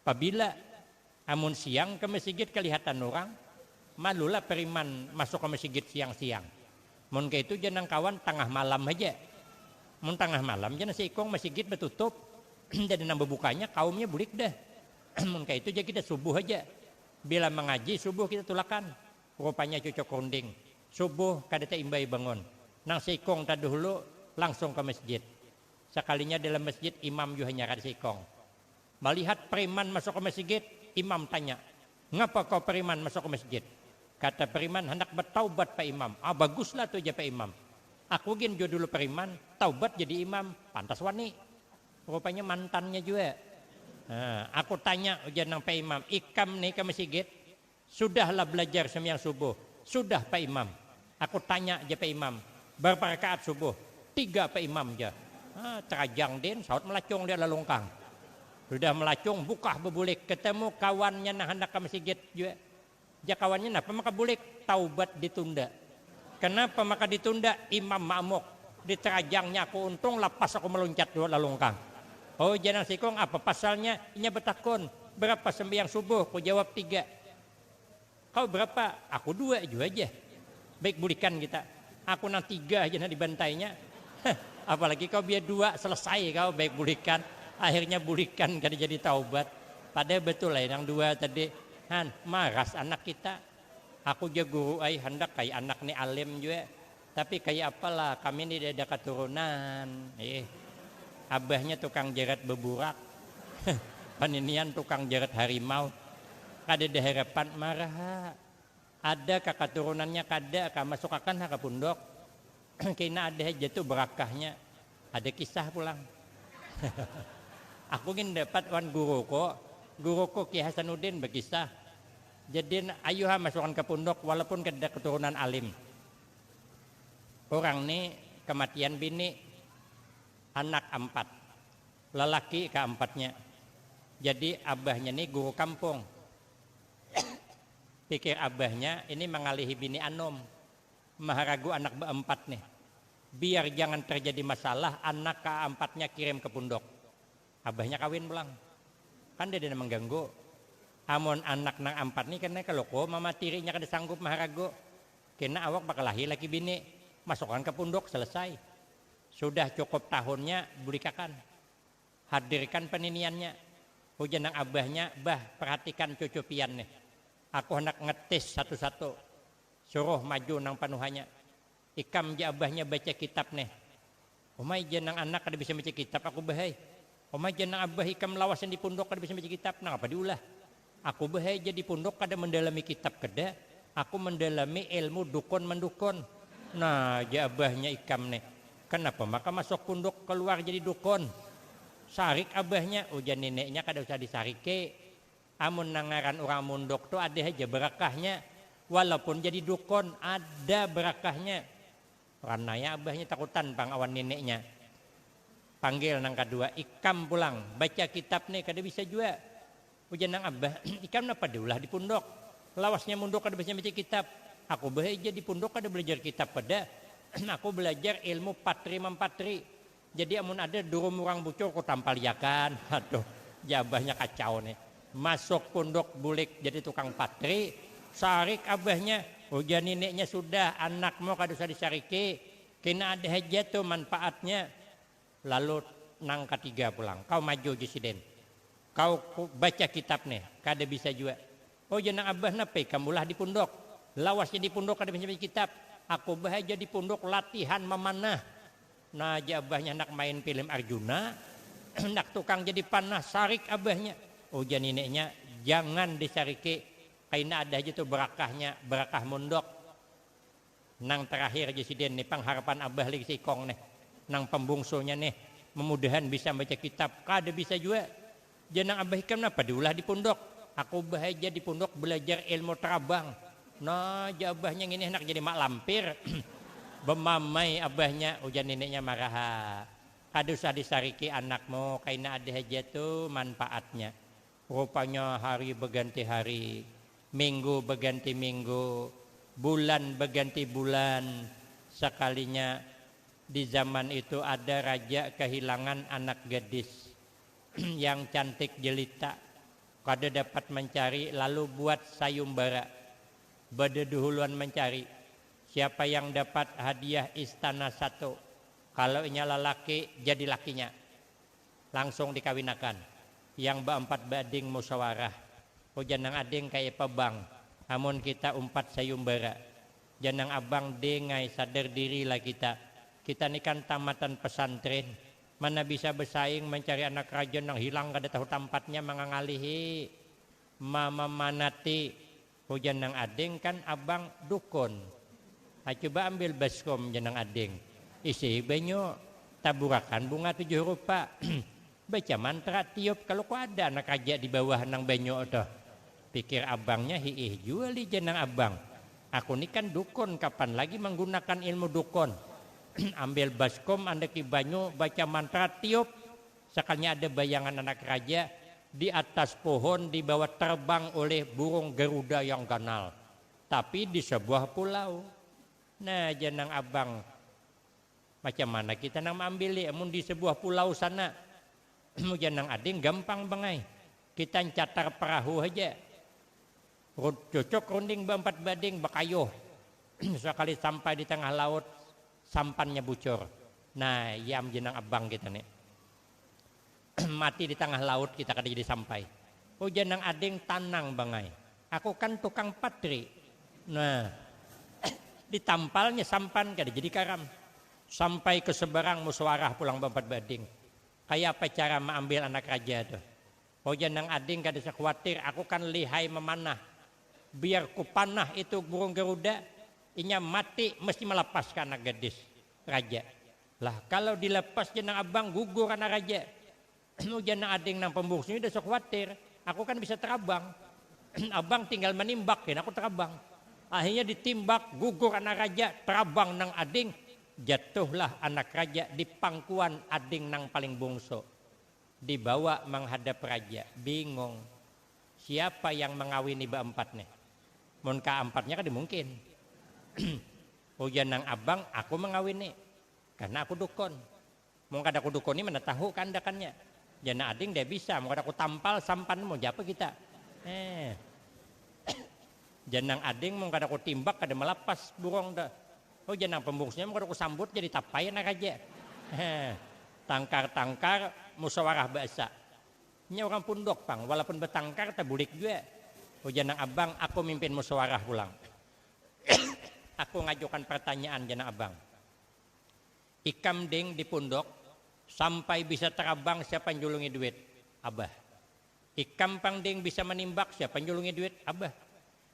Apabila amun siang ke masjid kelihatan orang, malulah periman masuk ke masjid siang-siang. Mun ke itu jangan kawan tengah malam aja. Mun tengah malam jangan sikong masjid betutup. Jadi nambah bukanya kaumnya bulik dah. Mun ke itu jadi kita subuh aja. Bila mengaji subuh kita tulakan. Rupanya cocok runding. Subuh kada imbai bangun. Nang sikong tadi dulu langsung ke masjid. Sekalinya dalam masjid imam juga hanya kada sikong. Melihat periman masuk ke masjid, imam tanya, ngapa kau periman masuk ke masjid? Kata periman, hendak bertaubat Pak Imam. Ah baguslah tuh aja Pak Imam. Aku gin jo dulu periman, taubat jadi imam, pantas wani. Rupanya mantannya juga. Nah, aku tanya ujian nang Pak Imam, ikam nih ke masjid, sudahlah belajar sembahyang subuh. Sudah Pak Imam. Aku tanya aja Pak Imam, berapa rakaat subuh? 3 Pak Imam aja. Ah, terajang din, saut melacung dia lalungkang. Sudah melacung, buka bebulik, ketemu kawannya nah hendak ke masjid juga. Ja kawannya kenapa maka bulik? Taubat ditunda. Kenapa maka ditunda? Imam ma'muk. Di terajangnya aku untung, lapas aku meluncat dua lalungkang. Oh jangan sikong apa pasalnya? Inya betakon. Berapa sembahyang subuh? Ku jawab 3. Kau berapa? Aku 2 juga aja. Baik bulikan kita. Aku nang 3 aja nah dibantainya. Apalagi kau biar 2 selesai kau baik bulikan. Akhirnya bulikan kada jadi taubat. Padahal betul lah yang 2 tadi. Han, maras anak kita. Aku juga guru ay hendak kayak anak ni alim juga. Tapi kayak apalah kami ni ada keturunan. Abahnya tukang jerat beburak. Paninian tukang jerat harimau. Kada ada harapan marah. Ada kakak turunannya kada masuk akan ke pundok. Kena ada jatuh berakahnya. Ada kisah pulang. Aku ingin dapat wan guruku Ki Hasanuddin berkisah. Jadi ayuha masukkan ke pondok walaupun kada keturunan alim. Orang ni kematian bini anak 4. Lelaki ke-4-nya. Jadi abahnya ni guru kampung. Pikir abahnya ini mengalihi bini anom. Maharagu anak ke-4 nih. Biar jangan terjadi masalah anak ke-4-nya kirim ke pondok. Abahnya kawin pulang. Kan dia mengganggu. Amon anak nang 4 nih kena kalau ko mama tirinya kada sanggup maharago. Kena awak bakal lahir lagi bini. Masukkan ke pondok selesai. Sudah cukup tahunnya bulikakan. Hadirkan peniniannya. Hujan nang abahnya, bah perhatikan cucu pian nih. Aku hendak ngetis satu-satu. Suruh maju nang panuhannya. Ikam ja abahnya baca kitab nih. Omai jenang anak kada bisa baca kitab aku bahai. Omai jenang abah ikam lawasan di pondok kada bisa baca kitab. Nah apa diulah? Aku bahai jadi pondok kada mendalami kitab kada. Aku mendalami ilmu dukun mendukun. Nah ja abahnya ikam nih. Kenapa maka masuk pondok keluar jadi dukun? Sarik abahnya, ujian neneknya kada usah disarike. Amun nangaran orang mundok tuh ada aja berakahnya. Walaupun jadi dukun ada berakahnya. Rananya abahnya takutan bang awan neneknya. Panggil nang kedua, ikam pulang. Baca kitab nih kada bisa juga. Ujian nang abah, ikam napa diulah di pondok. Lawasnya mundok kada bisa baca kitab. Aku bahagia di pondok kada belajar kitab pada. Aku belajar ilmu patri mempatri. Jadi amun ada durung orang bucur ku tampaliakan. Aduh, jabahnya kacau nih. Masuk pondok bulik jadi tukang patri. Sarik abahnya. Ujian neneknya sudah, anakmu kada usah disariki. Kena ada hajat tuh manfaatnya. Lalu nang ketiga pulang. Kau maju Jesiden. Kau baca kitab nih. Kada bisa juga. Oh jangan abah nape kamulah di pondok. Lawasnya di pondok kada bisa baca kitab. Aku bahagia di pondok latihan memanah. Nah abahnya nak main film Arjuna. Nak tukang jadi panah sarik abahnya. Ujian neneknya jangan disariki. Kaina ada aja tuh berakahnya. Berakah mondok. Nang terakhir Jesiden nih pengharapan abah lagi sikong nih. Nang pembungsunya nih. Memudahan bisa baca kitab. Kada bisa juga. Jangan abah ikam napa diulah di pondok. Aku bahagia di pondok belajar ilmu terabang. Nah abahnya ini enak jadi mak lampir. Bemamai abahnya. Ujian neneknya marah. Kada usah disariki anakmu. Kaina ada aja tuh manfaatnya. Rupanya hari berganti hari. Minggu berganti minggu. Bulan berganti bulan. Sekalinya Di zaman itu ada raja kehilangan anak gadis yang cantik jelita. Kada dapat mencari, lalu buat sayumbara. Berdahuluan mencari. Siapa yang dapat hadiah istana satu. Kalau nya lelaki, jadi lakinya. Langsung dikawinakan. Yang berempat bading musyawarah. Janang ading kayak pebang. Amun kita umpat sayumbara. Janang abang dengai sadar dirilah kita. Kita ini kan tamatan pesantren. Mana bisa bersaing mencari anak raja yang hilang kada tahu tempatnya mengangalihi. Mama manati. Hujan nang ading kan abang dukun. Coba ambil baskom janang ading. Isi banyo taburakan bunga 7 rupa. Baca mantra tiup kalau kok ada anak raja di bawah nang banyo itu. Pikir abangnya hiih jual di janang abang. Aku ini kan dukun, kapan lagi menggunakan ilmu dukun. Ambil baskom, anda ke banyu, baca mantra, tiup. Sekalinya ada bayangan anak raja di atas pohon, di bawah terbang oleh burung Garuda yang ganal. Tapi di sebuah pulau. Nah, janang abang, macam mana kita nang ambil amun di sebuah pulau sana. Janang ading gampang bangai. Kita catar perahu aja. Cocok runding berempat bading bakayuh. Sekali sampai di tengah laut, sampannya bucur. Nah, yam jenang abang kita nih. Mati di tengah laut kita kada jadi sampai. Janang ading tanang bangai. Aku kan tukang patri. Nah, ditampalnya sampan kada jadi karam. Sampai ke seberang musyawarah pulang berempat bading. Kayak apa cara mengambil anak raja tuh? Janang ading kada usah khawatir. Aku kan lihai memanah. Biar ku panah itu burung Garuda, inya mati mesti melepaskan anak gadis raja. Lah kalau dilepas jenang abang gugur anak raja. Janang ading nang pembungsunya udah sok khawatir. Aku kan bisa terabang. Abang tinggal menimbak, aku terabang. Akhirnya ditimbak, gugur anak raja, terabang nang ading. Jatuhlah anak raja di pangkuan ading nang paling bungsu. Dibawa menghadap raja, bingung. Siapa yang mengawini berempat nih? Mun keempatnya kan mungkin. Janang abang aku mengawini karena aku dukun. Mau kada aku dukun ini mana tahu kandakannya. Janang ading dia bisa. Mau kada aku tampal sampan mau japa kita. Janang ading mau kada aku timbak kada melepas burung dah. Janang pembungsunya mau kada aku sambut jadi tapai anak aja. Tangkar-tangkar musyawarah bahasa. Ini orang pundok pang, walaupun bertangkar tabulik juga. Janang abang, aku mimpin musyawarah pulang. Aku ngajukan pertanyaan janang abang. Ikam ding di pundok, sampai bisa terabang siapa yang julungi duit? Abah. Ikam pang ding bisa menimbak siapa yang julungi duit? Abah.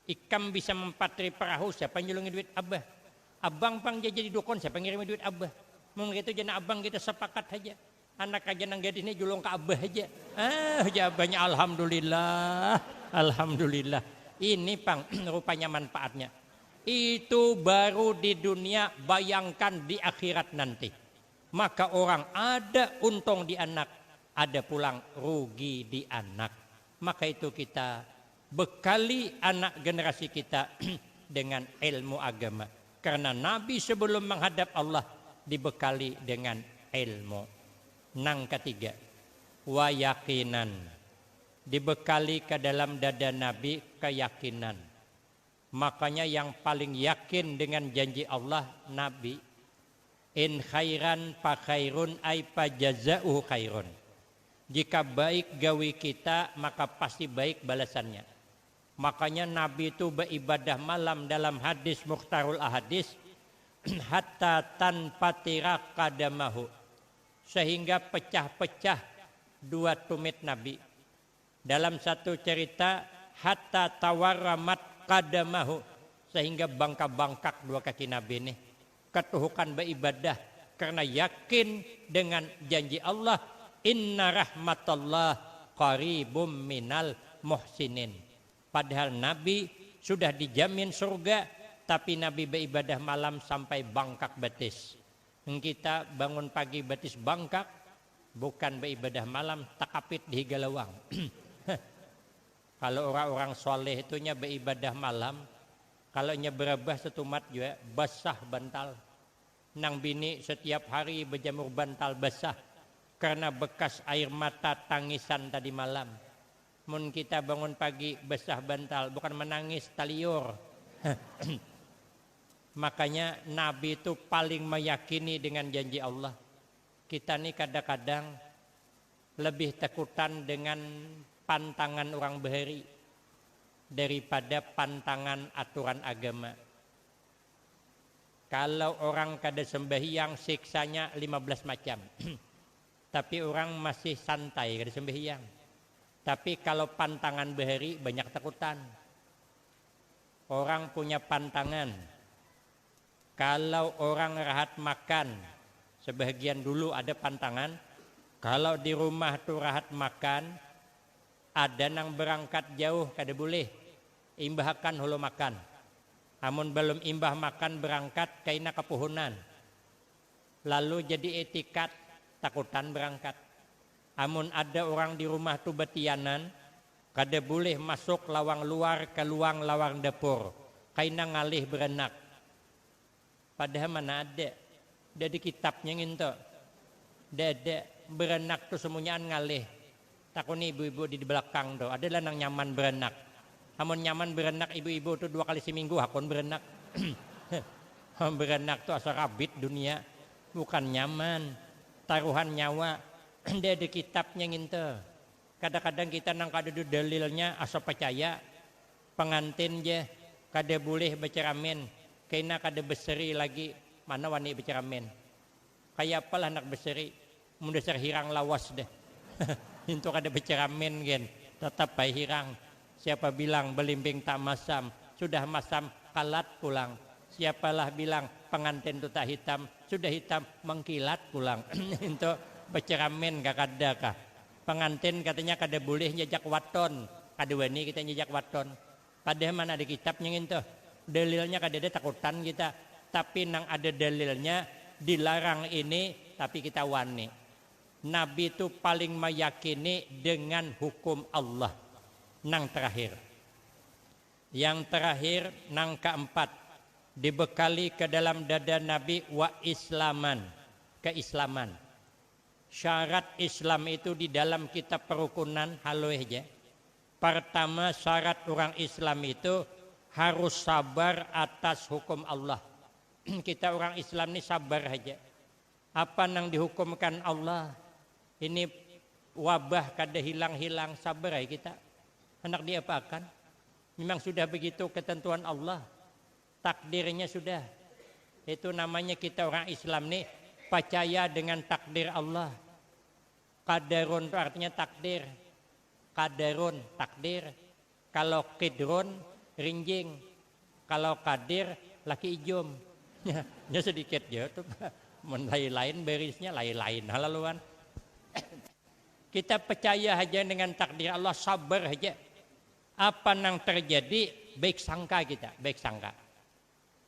Ikam bisa mempatri perahu siapa yang julungi duit? Abah. Abang pang jadi dukun siapa yang ngirimi duit? Abah. Mungkin itu jangan abang kita sepakat aja. Anak aja nang gadis ini julung ke abah aja. Jawabannya alhamdulillah. Alhamdulillah. Ini pang rupanya manfaatnya. Itu baru di dunia, bayangkan di akhirat nanti. Maka orang ada untung di anak, ada pulang rugi di anak. Maka itu kita bekali anak generasi kita dengan ilmu agama. Karena Nabi sebelum menghadap Allah dibekali dengan ilmu. Nang ketiga, wayakinan. Dibekali ke dalam dada Nabi keyakinan. Makanya yang paling yakin dengan janji Allah Nabi. In khairan fa khairun ay fa jazauhu khairun. Jika baik gawi kita maka pasti baik balasannya. Makanya Nabi itu beribadah malam dalam hadis Mukhtarul Ahadis. Hatta tanfatira qadamahu. Sehingga pecah-pecah 2 tumit Nabi. Dalam satu cerita hatta tawarramat qadamahu, sehingga bangka-bangkak 2 kaki Nabi ini ketuhukan beribadah karena yakin dengan janji Allah, inna rahmatullah qaribum minal muhsinin. Padahal Nabi sudah dijamin surga, tapi Nabi beribadah malam sampai bangkak betis. Kita bangun pagi betis bangkak, bukan beribadah malam takapit di galawang. Kalau orang-orang soleh itunya beribadah malam, kalau nya berabah setumat juga basah bantal. Nang bini setiap hari berjamur bantal basah karena bekas air mata tangisan tadi malam. Mun kita bangun pagi basah bantal, bukan menangis taliur. Makanya Nabi itu paling meyakini dengan janji Allah. Kita nih kadang-kadang lebih takutan dengan pantangan orang bahari daripada pantangan aturan agama. Kalau orang kada sembahyang siksanya 15 macam. Tapi orang masih santai kada sembahyang. Tapi kalau pantangan bahari banyak takutan. Orang punya pantangan. Kalau orang rahat makan, sebagian dulu ada pantangan. Kalau di rumah tuh rahat makan, ada nang berangkat jauh kada boleh. Imbahkan hulu makan. Amun belum imbah makan berangkat kaina kepuhunan. Lalu jadi etikat takutan berangkat. Amun ada orang di rumah tu betianan, kada boleh masuk lawang luar ke luang lawang dapur. Kaina ngalih berenak. Padahal mana ada. Ada kitabnya nginto. Ada berenak tu semuanya ngalih. Takuni ibu-ibu di belakang tu. Adalah nang nyaman berenak. Amun nyaman berenak ibu-ibu tu 2 kali seminggu hakon berenak. Berenak tu asal rabit dunia. Bukan nyaman. Taruhan nyawa. Ada kitabnya nginto. Kadang-kadang kita nang kada ada dalilnya asal percaya. Pengantin je kada boleh berceramin. Kaina kada beseri lagi. Mana wani berceramin. Kayak apalah anak beseri. Mundasar hirang lawas deh. Itu kada berceramin gen. Tetap baik hirang. Siapa bilang belimbing tak masam. Sudah masam kalat pulang. Siapalah bilang pengantin itu tak hitam. Sudah hitam mengkilat pulang. Itu berceramin gak kada kah. Pengantin katanya kada boleh nyejak waton. Kada wani kita nyejak waton. Padahal mana ada kitabnya itu. Dalilnya kada ada takutan kita. Tapi nang ada dalilnya dilarang ini tapi kita wani. Nabi itu paling meyakini dengan hukum Allah. Nang terakhir. Yang terakhir nang keempat. Dibekali ke dalam dada Nabi wa islaman. Keislaman. Syarat Islam itu di dalam kitab perukunan halo aja. Pertama syarat orang Islam itu harus sabar atas hukum Allah. Kita orang Islam ini sabar aja. Apa nang dihukumkan Allah? Ini wabah kada hilang-hilang, sabar aja kita. Hendak diapakan? Memang sudah begitu ketentuan Allah. Takdirnya sudah. Itu namanya kita orang Islam nih percaya dengan takdir Allah. Qadarun itu artinya takdir. Qadarun takdir. Kalau qidrun rinjing. Kalau qadir laki ijum. Ya sedikit ya tuh. Lain-lain berisnya lain-lain halaluan. Kita percaya aja dengan takdir Allah, sabar aja. Apa yang terjadi baik sangka kita, baik sangka.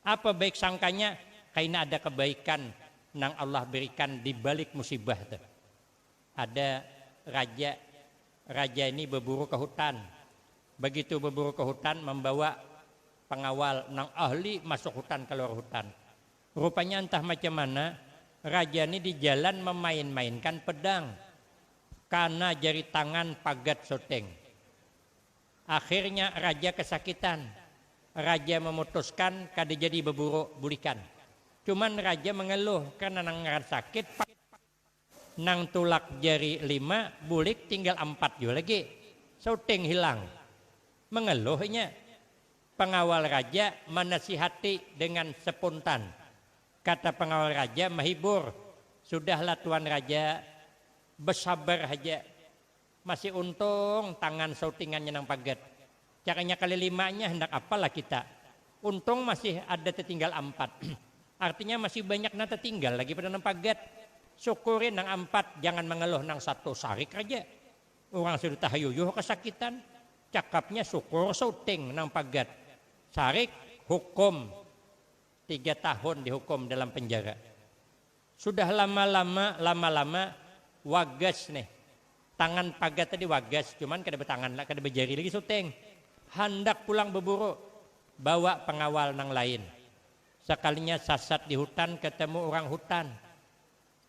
Apa baik sangkanya? Karena ada kebaikan yang Allah berikan di balik musibah itu. Ada raja ini berburu ke hutan. Begitu berburu ke hutan membawa pengawal nang ahli masuk hutan keluar hutan. Rupanya entah macam mana raja ini di jalan memain-mainkan pedang karena jari tangan pagat soteng. Akhirnya raja kesakitan. Raja memutuskan kada jadi berburu bulikan. Cuman raja mengeluh karena nang sakit. Nang tulak jari 5 bulik tinggal 4 juga lagi. Soteng hilang. Mengeluhnya. Pengawal raja menasihati dengan spontan. Kata pengawal raja menghibur. Sudahlah tuan raja, bersabar aja. Masih untung tangan sautingannya nang pagat. Caranya kali 5-nya hendak apalah kita. Untung masih ada tertinggal 4. Artinya masih banyak nang tertinggal lagi pada nang pagat. Syukurin nang 4, jangan mengeluh nang 1 sarik aja. Orang sudah tahayuyuh kesakitan. Cakapnya syukur sauting nang pagat. Sarik hukum 3 tahun dihukum dalam penjara. Sudah lama-lama wagas nih. Tangan pagat tadi wagas, cuman kada bertangan lah, kada berjari lagi syuting. Hendak pulang berburu, bawa pengawal nang lain. Sekalinya sasat di hutan ketemu orang hutan.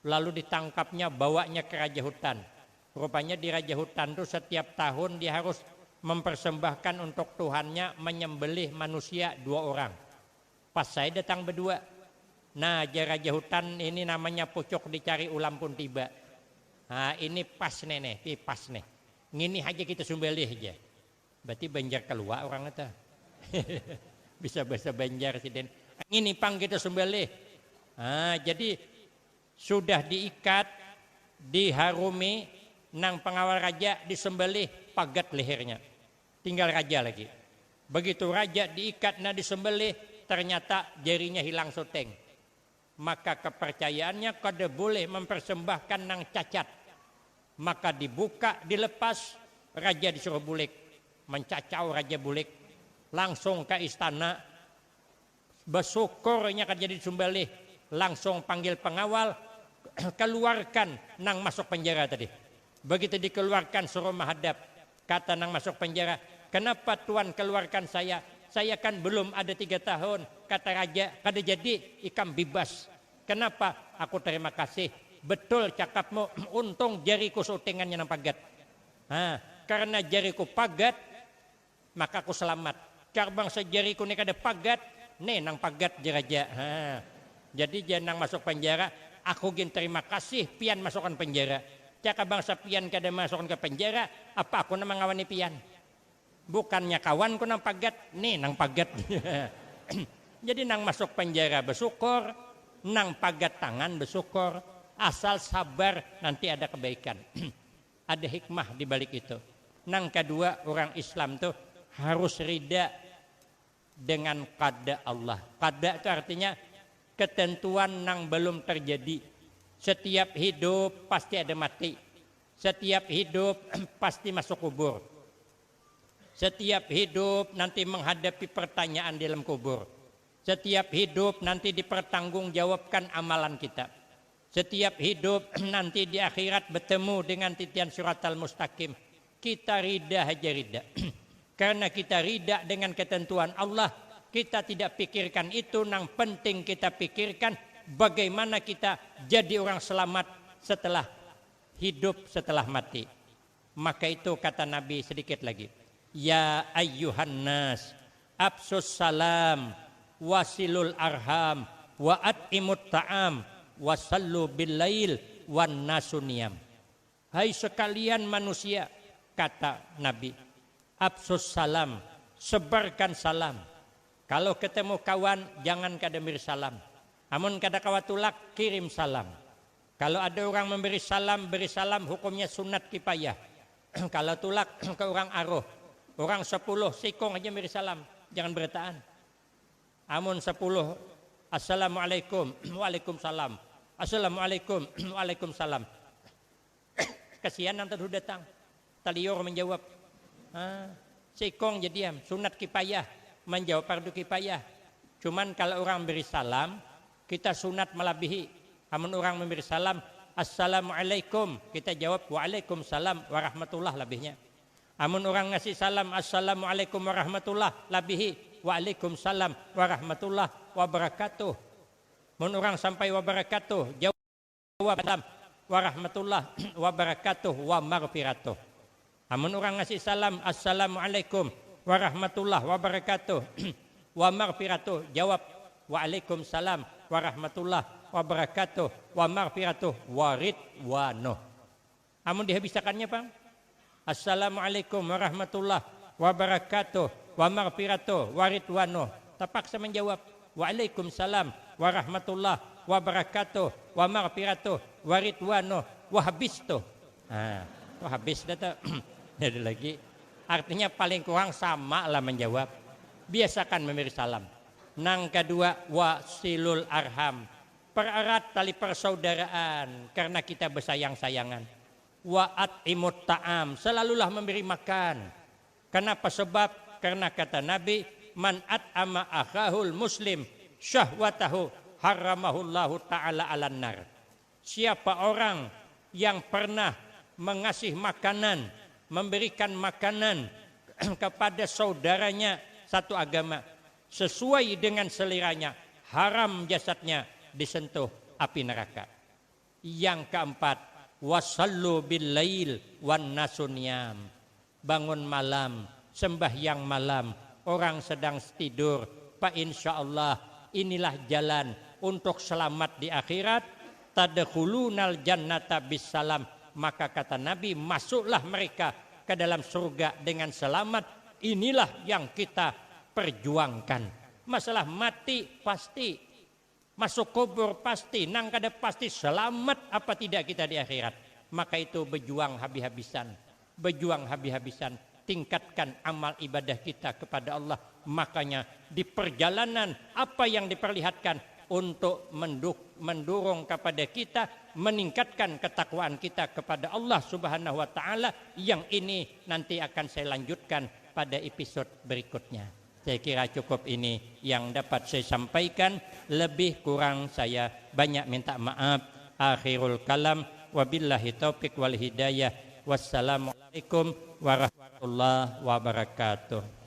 Lalu ditangkapnya, bawanya ke raja hutan. Rupanya di raja hutan itu setiap tahun dia harus mempersembahkan untuk Tuhannya menyembelih manusia 2 orang. Pas saya datang berdua. Nah, raja hutan ini namanya pucuk dicari ulam pun tiba. Nah, ini pas nih, pas nih. Ngini aja kita sembelih aja. Berarti Banjar keluar orang itu. Bisa bahasa Banjar sih Den. Ngini pang kita sembelih. Nah, jadi sudah diikat, diharumi, nang pengawal raja disembelih, pagat lehernya. Tinggal raja lagi. Begitu raja diikat, nah disembelih, ternyata jarinya hilang soteng. Maka kepercayaannya kada boleh mempersembahkan nang cacat. Maka dibuka, dilepas, raja disuruh bulik. Mencacau raja bulik. Langsung ke istana. Bersyukurnya kan jadi disembelih. Langsung panggil pengawal, keluarkan nang masuk penjara tadi. Begitu dikeluarkan suruh menghadap. Kata nang masuk penjara, kenapa Tuan keluarkan saya? Saya kan belum ada 3 tahun. Kata raja, kada jadi ikam bebas. Kenapa? Aku terima kasih. Betul cakapmu, untung jariku sutingannya nang pagat. Nah, karena jariku pagat, maka aku selamat. Karbang sejariku ni kada pagat, nih nang pagat raja. Nah, jadi jangan masuk penjara, aku gin terima kasih pian masukkan penjara. Cakap bangsa pian kada masukkan ke penjara, apa aku nama ngawani pian? Bukannya kawan ku nang pagat, nih nang pagat. Jadi nang masuk penjara bersyukur, nang pagat tangan bersyukur, asal sabar nanti ada kebaikan. Ada hikmah di balik itu. Nang kedua, orang Islam tuh harus rida dengan qada Allah. Qada itu artinya ketentuan nang belum terjadi. Setiap hidup pasti ada mati. Setiap hidup pasti masuk kubur. Setiap hidup nanti menghadapi pertanyaan di dalam kubur. Setiap hidup nanti dipertanggungjawabkan amalan kita. Setiap hidup nanti di akhirat bertemu dengan titian suratal mustaqim. Kita rida aja rida. Karena kita rida dengan ketentuan Allah, kita tidak pikirkan itu, yang penting kita pikirkan bagaimana kita jadi orang selamat setelah hidup, setelah mati. Maka itu kata Nabi sedikit lagi. Ya ayyuhan nas, absus salam, wasilul arham, wa at'imut ta'am, wasallu bil lail, wan nasuniyam. Hai sekalian manusia, kata Nabi, absus salam, sebarkan salam. Kalau ketemu kawan, jangan kada beri salam. Amun kada kawatulak, kirim salam. Kalau ada orang memberi salam, beri salam, hukumnya sunat kifayah. Kalau tulak ke orang aruh, orang 10 sikong aja beri salam, jangan beretaan. Amun 10, assalamualaikum, waalaikumsalam, assalamualaikum, waalaikumsalam. Kasihan nanti sudah datang, talior menjawab. Sikong jadi sunat kifayah, menjawab fardu kifayah. Cuman kalau orang beri salam, kita sunat melebihi. Amun orang memberi salam, assalamualaikum, kita jawab waalaikumsalam warahmatullah lebihnya. Amun orang ngasih salam, assalamualaikum warahmatullah, lebihi waalaikumsalam warahmatullah wabarakatuh. Amun orang sampai wabarakatuh, jawab salam warahmatullah wabarakatuh wa maghfiratuh. Amun orang ngasih salam, assalamualaikum warahmatullah wabarakatuh wa maghfiratuh, jawab waalaikumsalam warahmatullah wabarakatuh wa maghfiratuh wa ridwanuh. Amun dihabisakannya Bang, assalamualaikum warahmatullah wabarakatuh wa maghfiratuh wa ridwanuh, terpaksa menjawab waalaikumsalam warahmatullah wabarakatuh wa maghfiratuh wa ridwanuh wa habis tuh. Wah habis dah. Jadi lagi artinya paling kurang sama lah menjawab. Biasakan memberi salam. Nang kedua, wasilul arham, pererat tali persaudaraan karena kita bersayang-sayangan. Wa at'imut ta'am, selalulah memberi makan. Kenapa? Sebab karena kata Nabi, man at'ama akhahul muslim syahwatahu haramahullahu ta'ala alan nar. Siapa orang yang pernah mengasih makanan, memberikan makanan kepada saudaranya satu agama sesuai dengan seliranya, haram jasadnya disentuh api neraka. Yang keempat, wasallu bil lail wan nasuniyam. Bangun malam, sembahyang malam, orang sedang tidur, Pak, insya Allah inilah jalan untuk selamat di akhirat. Tadkhulunal jannata bisalam. Maka kata Nabi, masuklah mereka ke dalam surga dengan selamat. Inilah yang kita perjuangkan. Masalah mati pasti, masuk kubur pasti, nang kada pasti, selamat apa tidak kita di akhirat. Maka itu berjuang habis-habisan, berjuang habis-habisan, tingkatkan amal ibadah kita kepada Allah. Makanya di perjalanan apa yang diperlihatkan untuk mendorong kepada kita meningkatkan ketakwaan kita kepada Allah Subhanahu wa taala. Yang ini nanti akan saya lanjutkan pada episode berikutnya. Saya kira cukup ini yang dapat saya sampaikan. Lebih kurang saya banyak minta maaf. Akhirul kalam, wabillahi taufik wal hidayah. Wassalamualaikum warahmatullahi wabarakatuh.